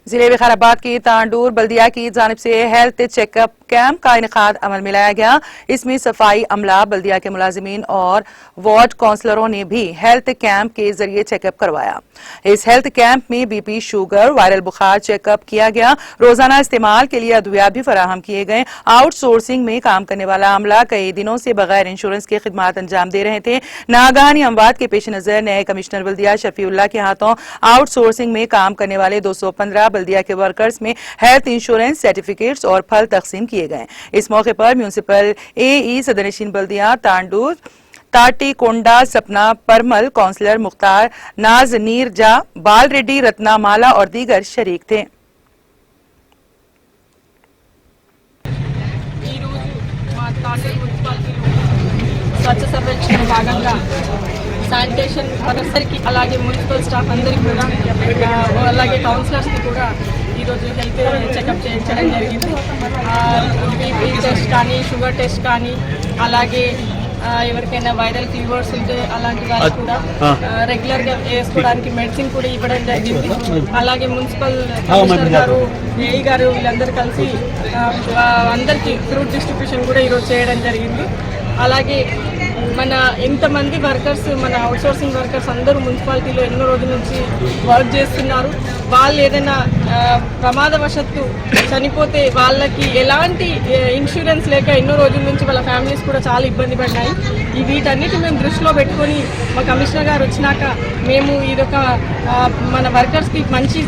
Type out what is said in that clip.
जिले विकाराबाद की तांडूर बल्दिया की जानिब से हेल्थ चेकअप कैंप का इनेकाद अमल में लाया गया। इसमें सफाई अमला, बल्दिया के मुलाजिमीन और वार्ड काउंसलरों ने भी हेल्थ कैंप के जरिए चेकअप करवाया। इस हेल्थ कैंप में बीपी, शुगर, वायरल बुखार चेकअप किया गया। रोजाना इस्तेमाल के लिए अद्वियात भी फराहम किए गए। आउटसोर्सिंग में काम करने वाला अमला कई दिनों से बगैर इंश्योरेंस के खिदमात अंजाम दे रहे थे। नागहानी अमवात के पेश नजर नए कमिश्नर बल्दिया शफीउल्लाह के हाथों आउटसोर्सिंग में काम करने वाले 215 बल्दिया के वर्कर्स में हेल्थ इंश्योरेंस सर्टिफिकेट्स और फल तकसीम किए गए। इस मौके पर म्यूनिसिपल एई सदरनशीन बल्दिया तांडूर ताटी कोंडा, सपना परमल, काउंसलर मुख्तार नाज नीरजा, बाल रेड्डी, रत्ना माला और दीगर शरीक थे। స్వచ్ఛ సర్వేక్షణ భాగంగా శానిటేషన్ వర్కర్స్కి అలాగే మున్సిపల్ స్టాఫ్ అందరికీ కూడా అలాగే కౌన్సిలర్స్కి కూడా ఈరోజు హెల్త్ చెకప్ చేయించడం జరిగింది. బీపీ టెస్ట్ కానీ, షుగర్ టెస్ట్ కానీ, అలాగే ఎవరికైనా వైరల్ ఫీవర్స్ ఉంటే అలాంటి వాళ్ళకి కూడా రెగ్యులర్గా వేసుకోవడానికి మెడిసిన్ కూడా ఇవ్వడం జరిగింది. అలాగే మున్సిపల్ కమిషనర్ గారు, ఏఈ గారు వీళ్ళందరూ కలిసి అందరికీ ఫ్రూట్ డిస్ట్రిబ్యూషన్ కూడా ఈరోజు చేయడం జరిగింది. అలాగే మన ఎంతమంది వర్కర్స్, మన అవుట్సోర్సింగ్ వర్కర్స్ అందరూ మున్సిపాలిటీలో ఎన్నో రోజుల నుంచి వర్క్ చేస్తున్నారు. వాళ్ళు ఏదైనా ప్రమాదవశత్తు చనిపోతే వాళ్ళకి ఎలాంటి ఇన్సూరెన్స్ లేక ఎన్నో రోజుల నుంచి వాళ్ళ ఫ్యామిలీస్ కూడా చాలా ఇబ్బంది పడ్డాయి. వీటన్నిటి మేము దృష్టిలో పెట్టుకొని మా కమిషనర్ గారు వచ్చినాక మేము ఇదొక మన వర్కర్స్కి మంచి